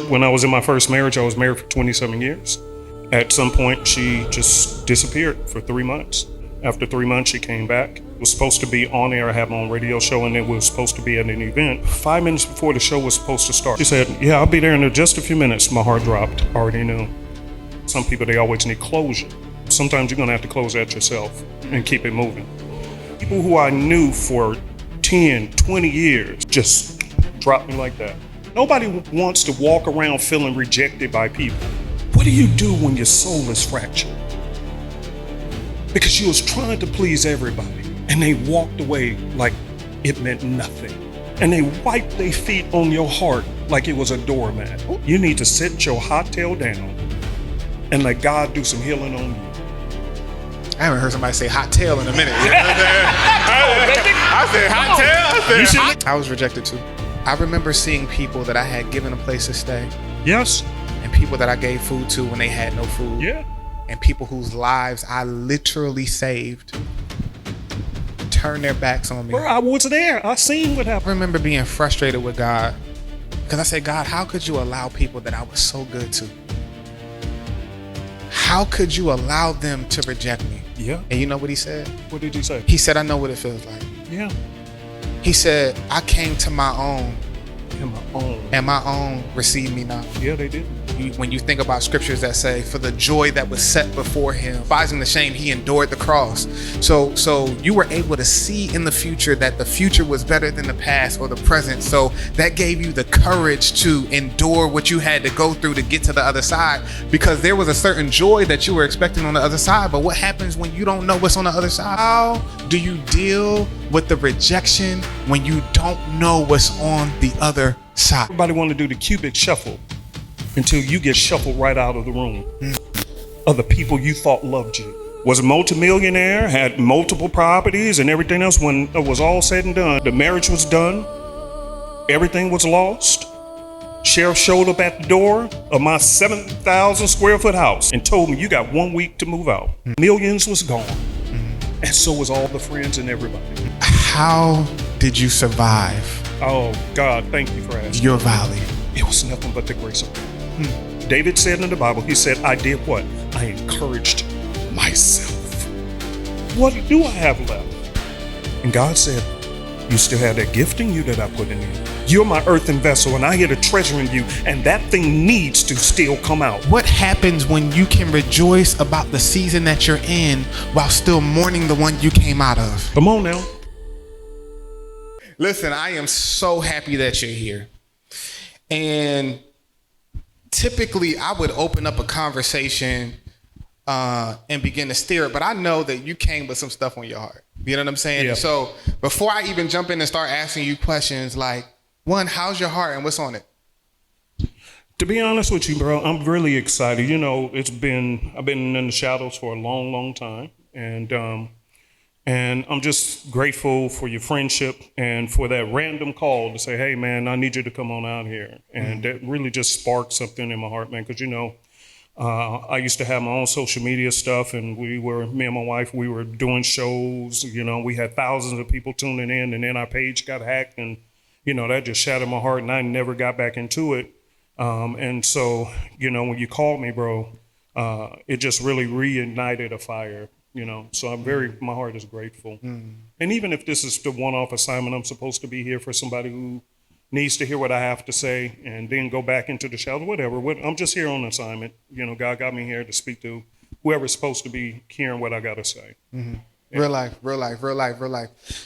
When I was in my first marriage, I was married for 27 years. At some point, she just disappeared for 3 months. After 3 months, she came back. It was supposed to be on air. I had my own radio show, and it was supposed to be at an event. 5 minutes before the show was supposed to start, she said, yeah, I'll be there in just a few minutes. My heart dropped. Already knew. Some people, they always need closure. Sometimes you're going to have to close that yourself and keep it moving. People who I knew for 10, 20 years just dropped me like that. Nobody wants to walk around feeling rejected by people. What do you do when your soul is fractured? Because you was trying to please everybody, and they walked away like it meant nothing. And they wiped their feet on your heart like it was a doormat. You need to sit your hot tail down and let God do some healing on you. I haven't heard somebody say hot tail in a minute. You know what I'm saying? I said hot tail. I was rejected too. I remember seeing people that I had given a place to stay. Yes. And people that I gave food to when they had no food. Yeah. And people whose lives I literally saved turn their backs on me. Bro, I was there. I seen what happened. I remember being frustrated with God because I said, God, how could you allow people that I was so good to? How could you allow them to reject me? Yeah. And you know what he said? What did he say? He said, I know what it feels like. Yeah. He said, I came to my own. And my own received me not. Yeah, they did. When you think about scriptures that say, for the joy that was set before him, despising the shame, he endured the cross. So you were able to see in the future that the future was better than the past or the present. So that gave you the courage to endure what you had to go through to get to the other side, because there was a certain joy that you were expecting on the other side. But what happens when you don't know what's on the other side? How do you deal with the rejection when you don't know what's on the other side? Everybody want to do the cubic shuffle until you get shuffled right out of the room of the people you thought loved you. Was a multimillionaire, had multiple properties and everything else. When it was all said and done, the marriage was done, everything was lost. Sheriff showed up at the door of my 7,000 square foot house and told me, you got 1 week to move out. Millions was gone. And so was all the friends and everybody. How did you survive? Oh, God, thank you for asking. Your valley. It was nothing but the grace of God. David said in the Bible, he said, I did what? I encouraged myself. What do I have left? And God said, you still have that gift in you that I put in you. You're my earthen vessel, and I hid a treasure in you, and that thing needs to still come out. What happens when you can rejoice about the season that you're in while still mourning the one you came out of? Come on now. Listen, I am so happy that you're here. And typically I would open up a conversation and begin to steer it, but I know that you came with some stuff on your heart. You know what I'm saying? Yeah. So before I even jump in and start asking you questions, like, one, how's your heart and what's on it? To be honest with you, bro, I'm really excited. You know, I've been in the shadows for a long, long time. And I'm just grateful for your friendship and for that random call to say, hey, man, I need you to come on out here. And that really just sparked something in my heart, man, because, you know, I used to have my own social media stuff, and me and my wife, we were doing shows. You know, we had thousands of people tuning in, and then our page got hacked, and, you know, that just shattered my heart, and I never got back into it. And so, you know, when you called me, bro, it just really reignited a fire. You know, so my heart is grateful. And even if this is the one-off assignment, I'm supposed to be here for somebody who needs to hear what I have to say and then go back into the shadow, whatever. I'm just here on assignment. You know, God got me here to speak to whoever's supposed to be hearing what I got to say. Yeah. Real life.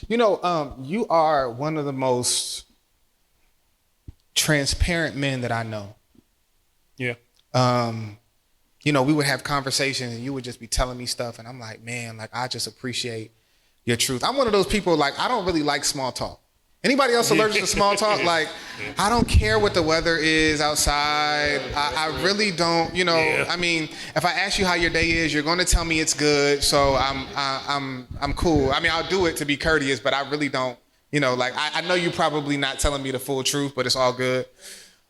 You know, you are one of the most transparent men that I know. Yeah. You know, we would have conversations and you would just be telling me stuff. And I'm like, man, like, I just appreciate your truth. I'm one of those people, like, I don't really like small talk. Anybody else allergic to small talk? Like, I don't care what the weather is outside. I really don't, you know, I mean, if I ask you how your day is, you're going to tell me it's good. So I'm cool. I mean, I'll do it to be courteous, but I really don't, you know, like, I know you're probably not telling me the full truth, but it's all good.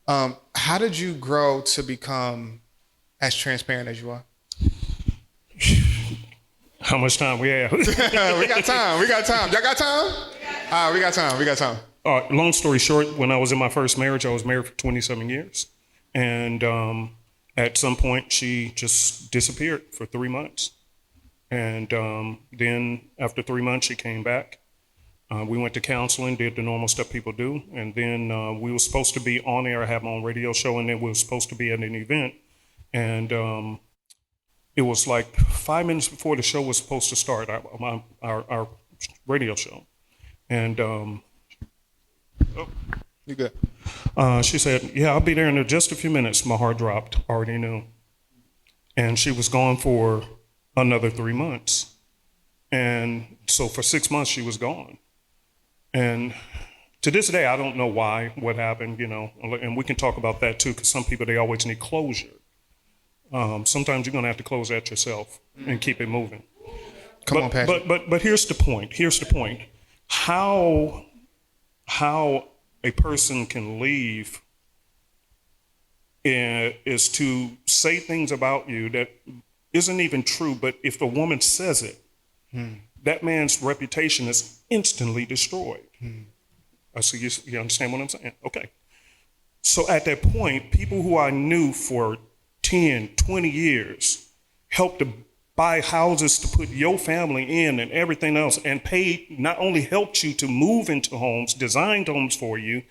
How did you grow to become as transparent as you are? How much time we have? We got time. Y'all got time? We got time. Long story short, when I was in my first marriage, I was married for 27 years. And at some point, she just disappeared for 3 months. And then after 3 months, she came back. We went to counseling, did the normal stuff people do. And then we were supposed to be on air, have my own radio show, and then we were supposed to be at an event. And it was like 5 minutes before the show was supposed to start, our radio show. And You good? she said, yeah, I'll be there in just a few minutes. My heart dropped, already knew. And she was gone for another 3 months. And so for 6 months, she was gone. And to this day, I don't know why, what happened, and we can talk about that too, because some people, they always need closure. Sometimes you're going to have to close that yourself and keep it moving. Come on, Patrick. But here's the point. Here's the point. How a person can leave is to say things about you that isn't even true, but if the woman says it, that man's reputation is instantly destroyed. So you understand what I'm saying? Okay. So at that point, people who I knew for 10, 20 years helped to buy houses to put your family in and everything else, and paid, not only helped you to move into homes, designed homes for you,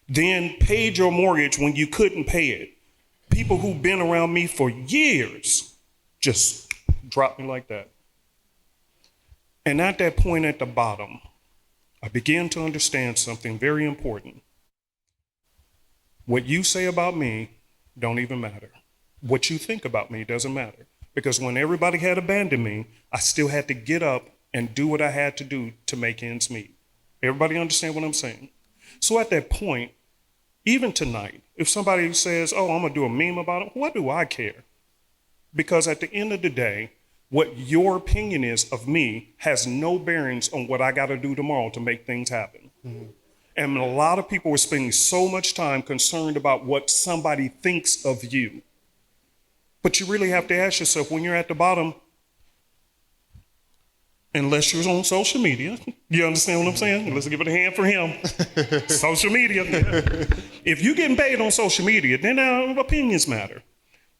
then paid your mortgage when you couldn't pay it. People who've been around me for years just dropped me like that. And at that point at the bottom, I began to understand something very important. What you say about me don't even matter. What you think about me doesn't matter. Because when everybody had abandoned me, I still had to get up and do what I had to do to make ends meet. Everybody understand what I'm saying? So at that point, even tonight, if somebody says, oh, I'm going to do a meme about it, what do I care? Because at the end of the day, what your opinion is of me has no bearings on what I got to do tomorrow to make things happen. And a lot of people are spending so much time concerned about what somebody thinks of you. But you really have to ask yourself, when you're at the bottom, unless you're on social media, you understand what I'm saying? Let's give it a hand for him. Social media. If you're getting paid on social media, then opinions matter.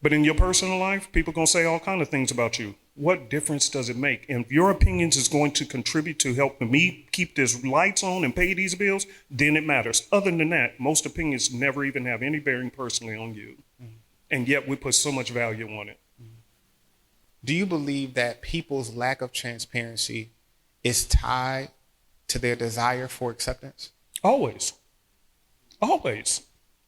But in your personal life, people are going to say all kinds of things about you. What difference does it make? And if your opinions is going to contribute to helping me keep this lights on and pay these bills, then it matters. Other than that, most opinions never even have any bearing personally on you. And yet we put so much value on it. Do you believe that people's lack of transparency is tied to their desire for acceptance? Always. Always.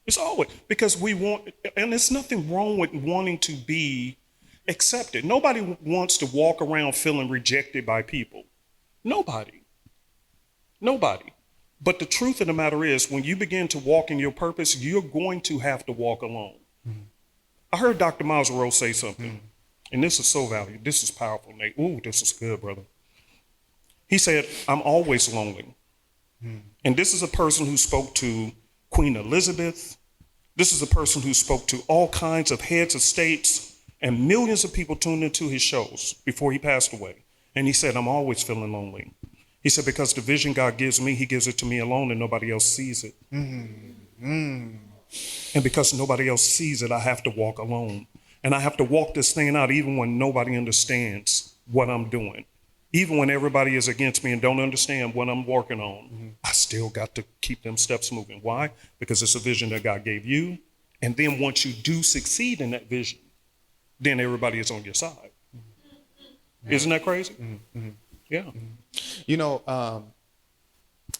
It's always. Because we want, and there's nothing wrong with wanting to be accepted. Nobody wants to walk around feeling rejected by people. Nobody. Nobody. But the truth of the matter is, when you begin to walk in your purpose, you're going to have to walk alone. I heard Dr. Miles Monroe say something, and this is so valuable. This is powerful, Nate. Ooh, this is good, brother. He said, I'm always lonely. And this is a person who spoke to Queen Elizabeth. This is a person who spoke to all kinds of heads of states, and millions of people tuned into his shows before he passed away. And he said, I'm always feeling lonely. He said, because the vision God gives me, he gives it to me alone and nobody else sees it. And because nobody else sees it, I have to walk alone. And I have to walk this thing out even when nobody understands what I'm doing. Even when everybody is against me and don't understand what I'm working on, I still got to keep them steps moving. Why? Because it's a vision that God gave you. And then once you do succeed in that vision, then everybody is on your side. Isn't that crazy? Yeah. You know,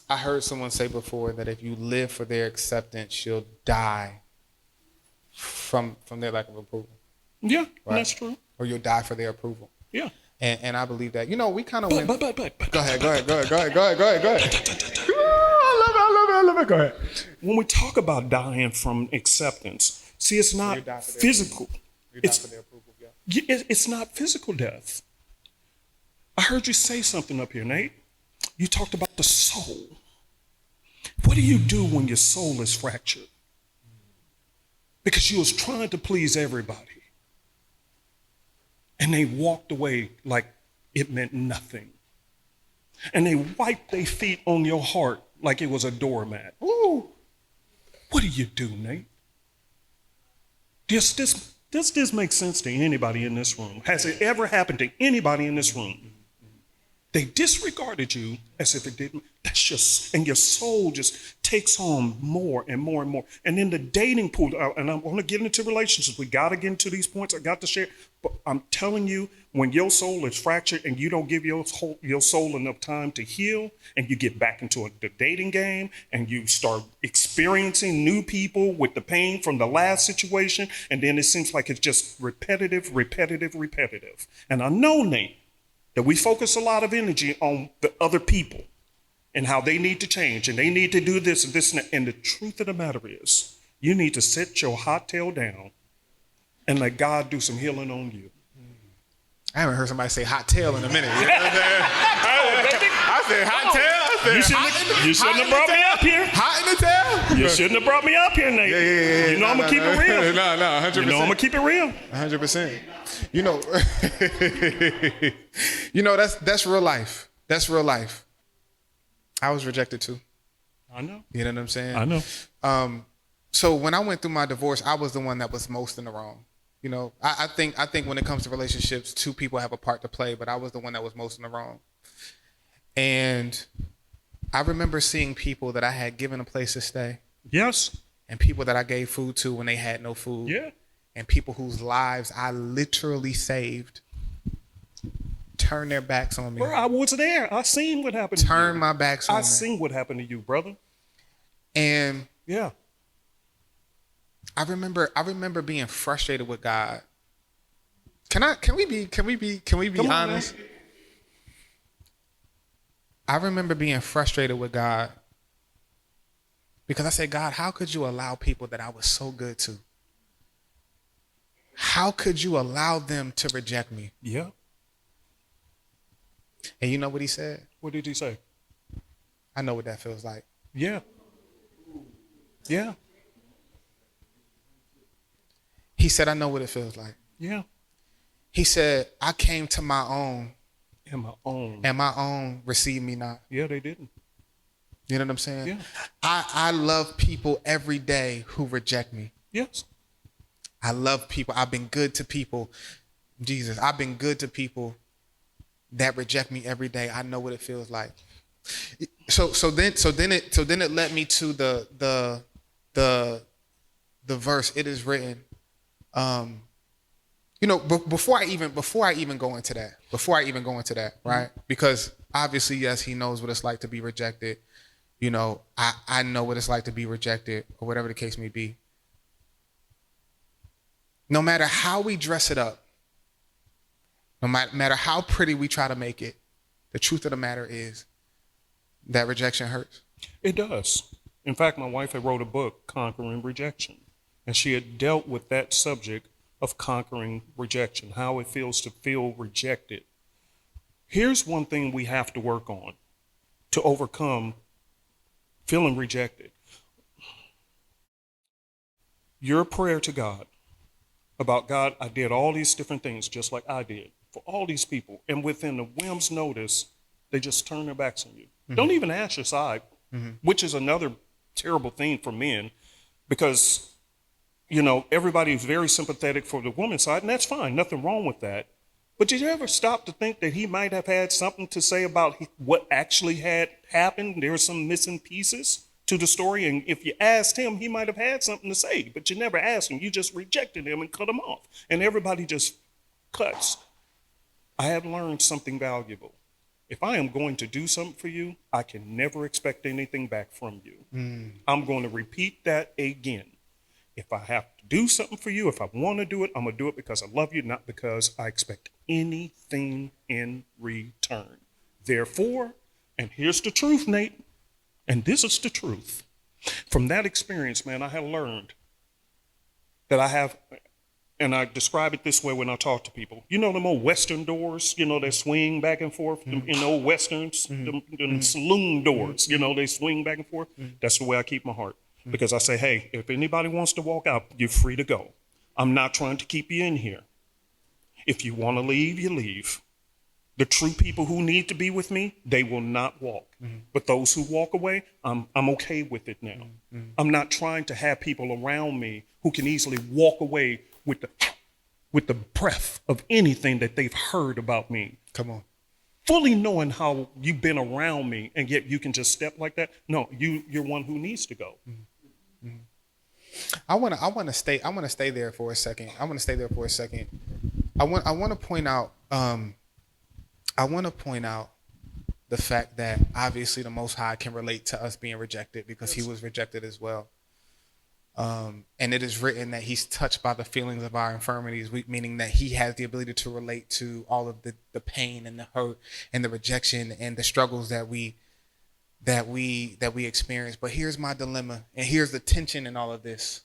I heard someone say before that if you live for their acceptance, you'll die from their lack of approval. Yeah, right? That's true. Or you'll die for their approval. Yeah. And I believe that. You know, we kind of went. But. Go ahead. I love it. Go ahead. When we talk about dying from acceptance, see, it's not physical. You die for their approval, yeah. It's not physical death. I heard you say something up here, Nate. You talked about the soul. What do you do when your soul is fractured? Because you was trying to please everybody. And they walked away like it meant nothing. And they wiped their feet on your heart like it was a doormat. Ooh. What do you do, Nate? Does this make sense to anybody in this room? Has it ever happened to anybody in this room? They disregarded you as if it didn't. That's just, and your soul just takes on more and more and more. And in the dating pool, and I want to get into relationships. We got to get into these points. I got to share. But I'm telling you, when your soul is fractured and you don't give your soul enough time to heal, and you get back into the dating game and you start experiencing new people with the pain from the last situation, and then it seems like it's just repetitive. And I know, Nate, that we focus a lot of energy on the other people and how they need to change and they need to do this and this and that. And the truth of the matter is, you need to sit your hot tail down and let God do some healing on you. I haven't heard somebody say hot tail in a minute. You know what I'm saying? I said hot tail. You shouldn't have brought me up here. Hot in the tail? You shouldn't have brought me up here, Nate. Yeah. You know I'm going to keep it real. No, 100%. You know I'm going to keep it real. 100%. You know, you know, that's real life. That's real life. I was rejected too. I know. You know what I'm saying? I know. So when I went through my divorce, I was the one that was most in the wrong. You know, I think when it comes to relationships, two people have a part to play, but I was the one that was most in the wrong. And I remember seeing people that I had given a place to stay. Yes. And people that I gave food to when they had no food. Yeah. And people whose lives I literally saved turn their backs on me. Bro, I was there. I seen what happened to you. Turn my backs on me. I seen what happened to you, brother. And yeah. I remember being frustrated with God. Can we be honest? Man. I remember being frustrated with God because I said, God, how could you allow people that I was so good to? How could you allow them to reject me? Yeah. And you know what he said? What did he say? I know what that feels like. Yeah. Yeah. He said, I know what it feels like. Yeah. He said, I came to my own. And my own. And my own received me not. Yeah, they didn't. You know what I'm saying? Yeah. I love people every day who reject me. Yes. I love people. I've been good to people. Jesus, I've been good to people that reject me every day. I know what it feels like. So then it led me to the verse. It is written. You know, before I even go into that, right? Because obviously, yes, he knows what it's like to be rejected. You know, I know what it's like to be rejected, or whatever the case may be. No matter how we dress it up, no matter how pretty we try to make it, the truth of the matter is that rejection hurts. It does. In fact, my wife had wrote a book, Conquering Rejection, and she had dealt with that subject of conquering rejection, how it feels to feel rejected. Here's one thing we have to work on to overcome feeling rejected. Your prayer to God about, God, I did all these different things just like I did for all these people. And within a whim's notice, they just turn their backs on you. Mm-hmm. Don't even ask your side, which is another terrible thing for men, because, you know, everybody's very sympathetic for the woman's side, and that's fine. Nothing wrong with that. But did you ever stop to think that he might have had something to say about what actually had happened? There were some missing pieces to the story, and if you asked him, he might have had something to say, but you never asked him. You just rejected him and cut him off, and everybody just cuts. I have learned something valuable. If I am going to do something for you, I can never expect anything back from you. I'm going to repeat that again. If I have to do something for you, if I want to do it, I'm going to do it because I love you, not because I expect anything in return. Therefore, and here's the truth, Nate, and this is the truth. From that experience, man, I have learned that I have, and I describe it this way when I talk to people. You know them old Western doors, you know, they swing back and forth in old Westerns, them saloon doors, you know, they swing back and forth. That's the way I keep my heart. Because I say, hey, if anybody wants to walk out, you're free to go. I'm not trying to keep you in here. If you want to leave, you leave. The true people who need to be with me, they will not walk. But those who walk away, I'm okay with it now. I'm not trying to have people around me who can easily walk away with the breath of anything that they've heard about me. Come on. Fully knowing how you've been around me, and yet you can just step like that. No, you're one who needs to go. I want to stay there for a second. I want to point out the fact that obviously the Most High can relate to us being rejected because he was rejected as well. And it is written that he's touched by the feelings of our infirmities, meaning that he has the ability to relate to all of the pain and the hurt and the rejection and the struggles that we experience. But here's my dilemma, and here's the tension in all of this.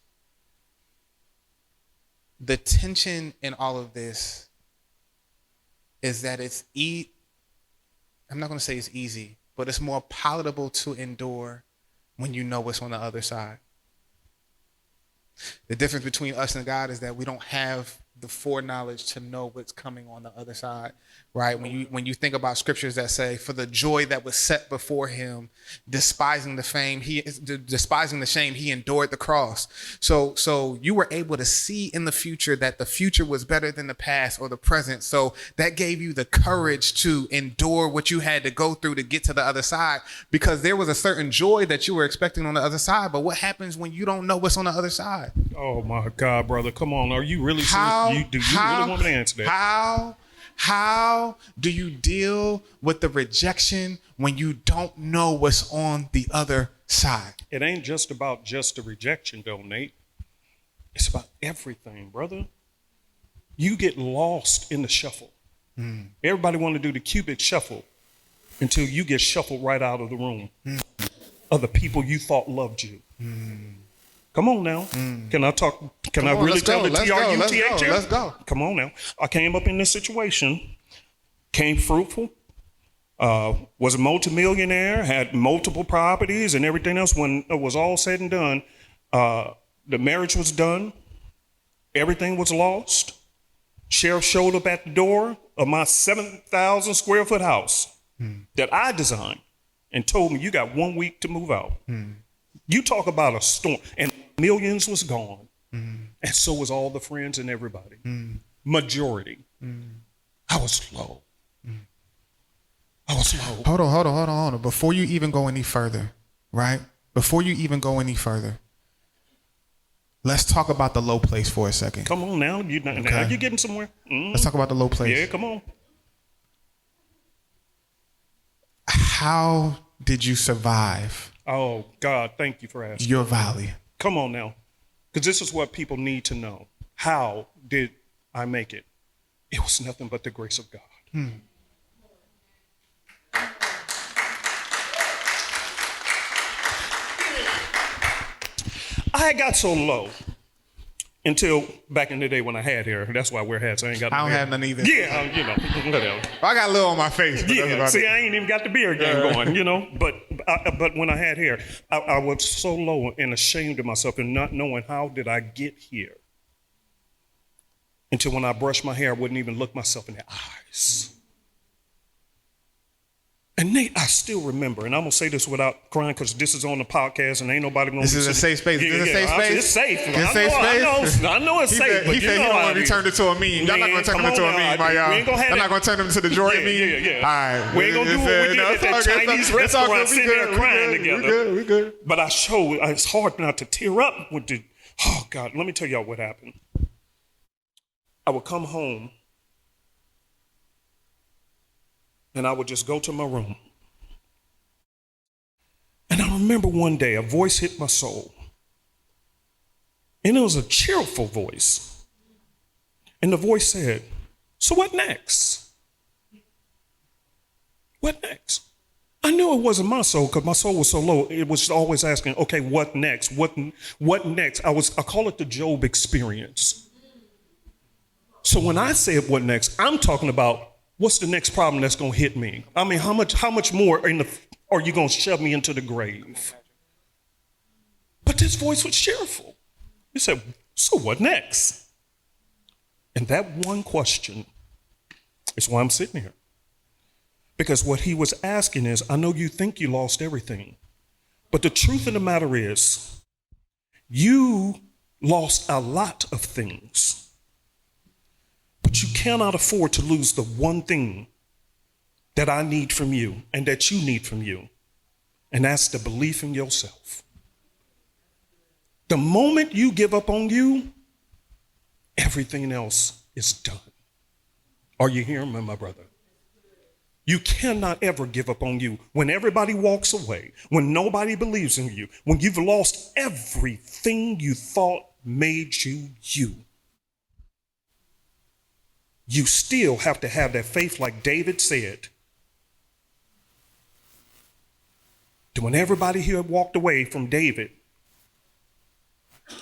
The tension in all of this is that I'm not going to say it's easy, but it's more palatable to endure when you know what's on the other side. The difference between us and God is that we don't have the foreknowledge to know what's coming on the other side, right? When you think about scriptures that say, for the joy that was set before him, despising the shame, he endured the cross. So you were able to see in the future that the future was better than the past or the present. So that gave you the courage to endure what you had to go through to get to the other side, because there was a certain joy that you were expecting on the other side. But what happens when you don't know what's on the other side? Oh my God, brother. Come on. Are you really serious? Do you really want me to answer that? How do you deal with the rejection when you don't know what's on the other side? It ain't just about just the rejection, though, Nate. It's about everything, brother. You get lost in the shuffle. Everybody want to do the cubic shuffle until you get shuffled right out of the room of the people you thought loved you. Come on now. Can I talk? Can I really tell the TRUTH here? Let's go. Come on now. I came up in this situation, came fruitful, was a multimillionaire, had multiple properties and everything else. When it was all said and done, the marriage was done. Everything was lost. Sheriff showed up at the door of my 7,000 square foot house that I designed and told me, you got 1 week to move out. You talk about a storm, and millions was gone. And so was all the friends and everybody. Majority. I was low. Hold on. Before you even go any further, right? Let's talk about the low place for a second. Come on now. Now you're getting somewhere. Let's talk about the low place. Yeah, come on. How did you survive? Oh, God, thank you for asking. Your valley. Come on now. Because this is what people need to know. How did I make it? It was nothing but the grace of God. I got so low until back in the day when I had hair. That's why I wear hats. I don't have none either. Yeah, whatever. I got a little on my face. Yeah, see, I ain't even got the beard game going, But when I had hair, I was so low and ashamed of myself and not knowing how did I get here. Until when I brushed my hair, I wouldn't even look myself in the eyes. And Nate, I still remember, and I'm going to say this without crying because this is on the podcast and ain't nobody going to This is a safe space. This is a safe space? It's safe. I know it's safe. He said he don't want to be turned into a meme. Y'all not going to turn him into a meme, my y'all. Y'all not going to turn him into the Jordan meme? Yeah. All right. We ain't going to do what we did at that Chinese restaurant sitting there crying together. We good. But it's hard not to tear up with the, oh God, let me tell y'all what happened. I would come home and I would just go to my room. And I remember one day a voice hit my soul. And it was a cheerful voice. And the voice said, so what next? What next? I knew it wasn't my soul because my soul was so low. It was always asking, okay, what next? What next? I call it the Job experience. So when I said what next, I'm talking about what's the next problem that's going to hit me? I mean, how much more are you going to shove me into the grave? But this voice was cheerful. He said, so what next? And that one question is why I'm sitting here. Because what he was asking is, I know you think you lost everything, but the truth of the matter is, you lost a lot of things, but you cannot afford to lose the one thing that I need from you and that you need from you, and that's the belief in yourself. The moment you give up on you, everything else is done. Are you hearing me, my brother? You cannot ever give up on you. When everybody walks away, when nobody believes in you, when you've lost everything you thought made you you, you still have to have that faith, like David said. When everybody here walked away from David,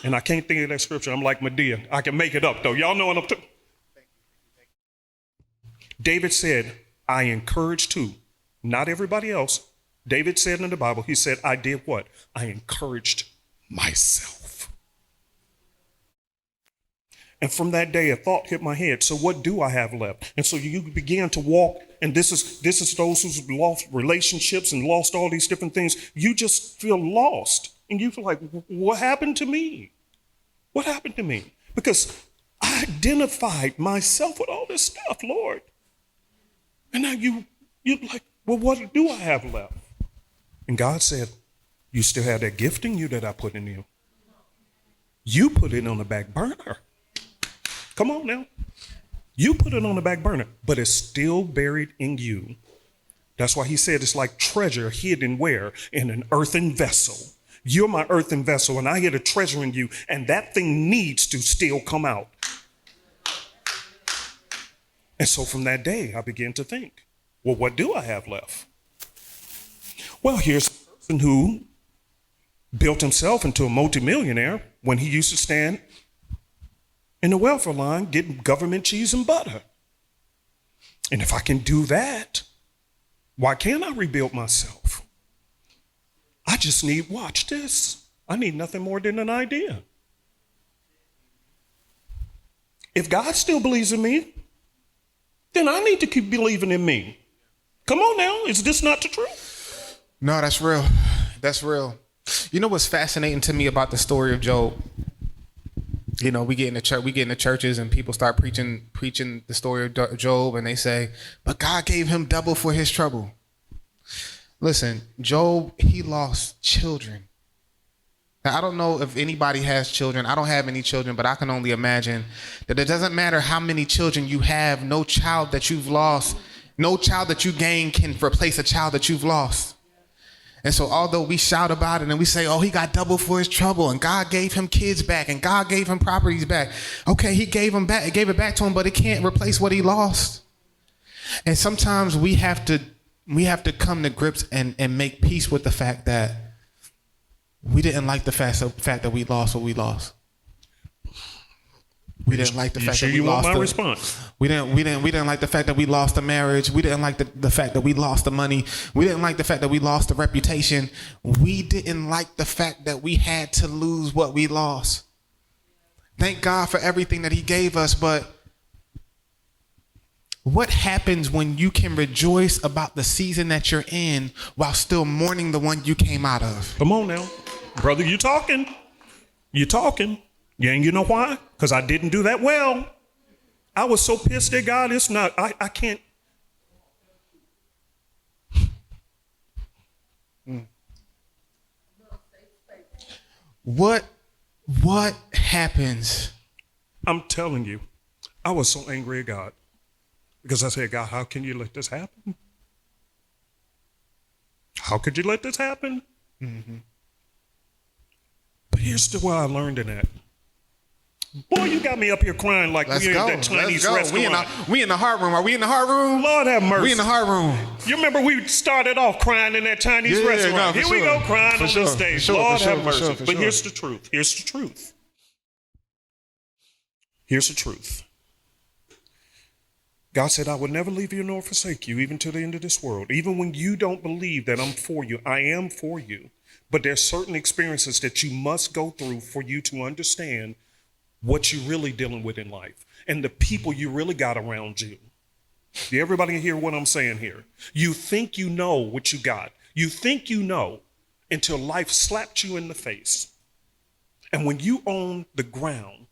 and I can't think of that scripture, I'm like Medea. I can make it up though. Y'all know what I'm talking. David said, I encourage too. Not everybody else. David said in the Bible, he said, I did what? I encouraged myself. And from that day, a thought hit my head. So what do I have left? And so you began to walk, and this is those who've lost relationships and lost all these different things. You just feel lost. And you feel like, what happened to me? What happened to me? Because I identified myself with all this stuff, Lord. And now you're like, well, what do I have left? And God said, you still have that gift in you that I put in you. You put it on the back burner. Come on now. You put it on the back burner, but it's still buried in you. That's why he said it's like treasure hidden where? In an earthen vessel. You're my earthen vessel, and I hid a treasure in you, and that thing needs to still come out. And so from that day, I began to think, well, what do I have left? Well, here's a person who built himself into a multimillionaire when he used to stand in the welfare line getting government cheese and butter. And if I can do that, why can't I rebuild myself? I just need, watch this. I need nothing more than an idea. If God still believes in me, then I need to keep believing in me. Come on now, is this not the truth? No, that's real. That's real. You know what's fascinating to me about the story of Job? You know, we get into churches and people start preaching the story of Job, and they say, but God gave him double for his trouble. Listen, Job, he lost children. Now, I don't know if anybody has children. I don't have any children, but I can only imagine that it doesn't matter how many children you have, no child that you've lost, no child that you gain can replace a child that you've lost. And so although we shout about it and we say, oh, he got double for his trouble and God gave him kids back and God gave him properties back. Okay, he gave it back to him, but it can't replace what he lost. And sometimes we have to come to grips and make peace with the fact that we didn't like the fact that we lost what we lost. We didn't like the fact that we lost. You want my response? We didn't like the fact that we lost the marriage. We didn't like the fact that we lost the money. We didn't like the fact that we lost the reputation. We didn't like the fact that we had to lose what we lost. Thank God for everything that he gave us, but what happens when you can rejoice about the season that you're in while still mourning the one you came out of? Come on now. Brother, you talking. Yeah, and you know why? Because I didn't do that well. I was so pissed at God, it's not, I can't. What happens? I'm telling you, I was so angry at God because I said, God, how can you let this happen? How could you let this happen? Mm-hmm. But here's the way I learned in that. Boy, you got me up here crying like we're in that Chinese restaurant. We in the heart room. Are we in the heart room? Lord have mercy. We in the heart room. You remember we started off crying in that Chinese restaurant. Here we go crying on this stage. Lord have mercy. But here's the truth. Here's the truth. Here's the truth. God said, I will never leave you nor forsake you, even to the end of this world. Even when you don't believe that I'm for you, I am for you. But there's certain experiences that you must go through for you to understand what you're really dealing with in life and the people you really got around you. Do everybody hear what I'm saying here? You think you know what you got. You think you know until life slapped you in the face. And when you own the ground,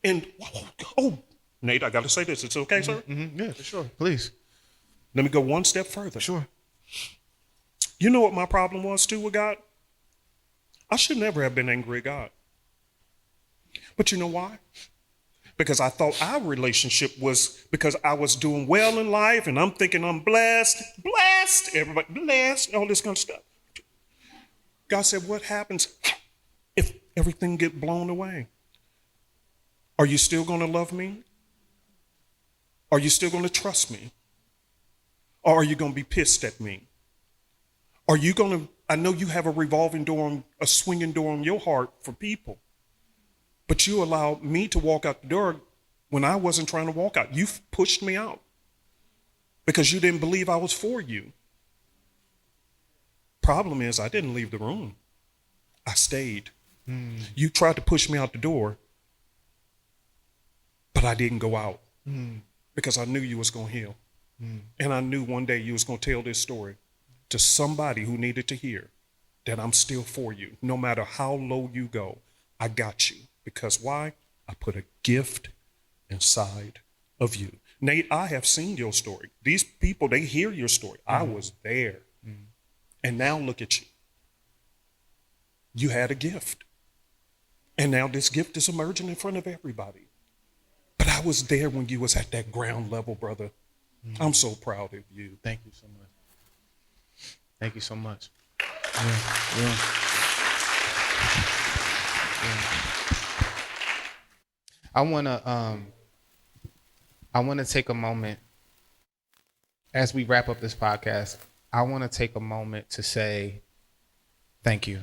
and oh, Nate, I got to say this. It's okay, sir? Mm-hmm. Yeah, for sure. Please. Let me go one step further. Sure. You know what my problem was too with God? I should never have been angry at God. But you know why? Because I thought our relationship was because I was doing well in life and I'm thinking I'm blessed, everybody blessed, all this kind of stuff. God said, what happens if everything get blown away? Are you still going to love me? Are you still going to trust me? Or are you going to be pissed at me? Are you going to, I know you have a revolving door, a swinging door in your heart for people, but you allowed me to walk out the door when I wasn't trying to walk out. You pushed me out because you didn't believe I was for you. Problem is, I didn't leave the room. I stayed. You tried to push me out the door, but I didn't go out because I knew you was going to heal. And I knew one day you was going to tell this story to somebody who needed to hear that I'm still for you. No matter how low you go, I got you. Because why? I put a gift inside of you. Nate, I have seen your story. These people, they hear your story. I was there. And now look at you. You had a gift. And now this gift is emerging in front of everybody. But I was there when you was at that ground level, brother. I'm so proud of you. Thank you so much. Thank you so much. Yeah. I wanna take a moment as we wrap up this podcast. I want to take a moment to say thank you.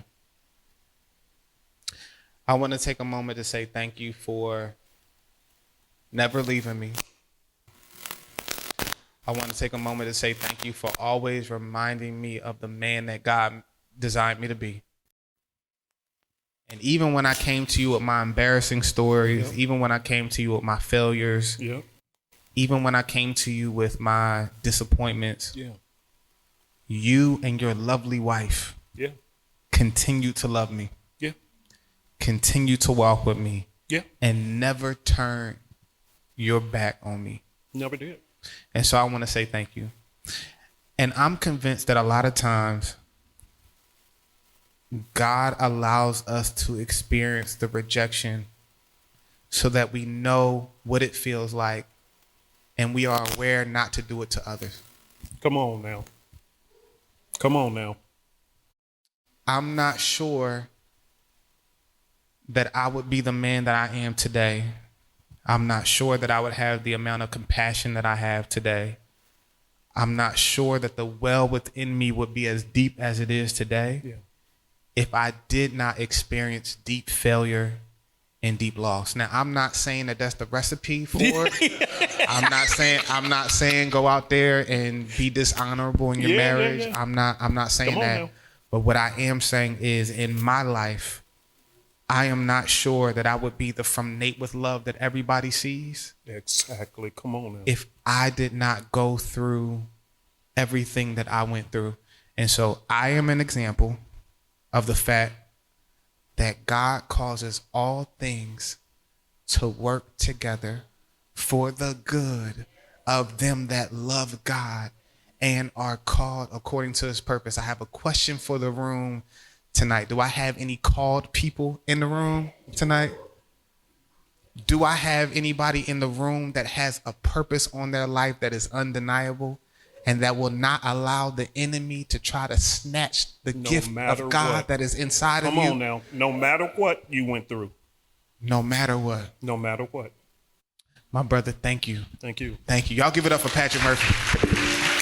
I want to take a moment to say thank you for never leaving me. I want to take a moment to say thank you for always reminding me of the man that God designed me to be. And even when I came to you with my embarrassing stories, even when I came to you with my failures, even when I came to you with my disappointments, you and your lovely wife continue to love me, continue to walk with me, and never turn your back on me. Never did. And so I want to say thank you. And I'm convinced that a lot of times God allows us to experience the rejection so that we know what it feels like and we are aware not to do it to others. Come on now. Come on now. I'm not sure that I would be the man that I am today. I'm not sure that I would have the amount of compassion that I have today. I'm not sure that the well within me would be as deep as it is today if I did not experience deep failure and deep loss. Now, I'm not saying that that's the recipe for it. I'm not saying go out there and be dishonorable in your marriage. I'm not saying that. Now. But what I am saying is in my life, I am not sure that I would be the from Nate with love that everybody sees. Exactly. Come on now. If I did not go through everything that I went through. And so I am an example of the fact that God causes all things to work together for the good of them that love God and are called according to his purpose. I have a question for the room tonight. Do I have any called people in the room tonight? Do I have anybody in the room that has a purpose on their life that is undeniable and that will not allow the enemy to try to snatch the gift of God that is inside of you? Come on now. No matter what you went through. No matter what. No matter what. My brother, thank you. Thank you. Thank you. Y'all give it up for Patrick Murphy.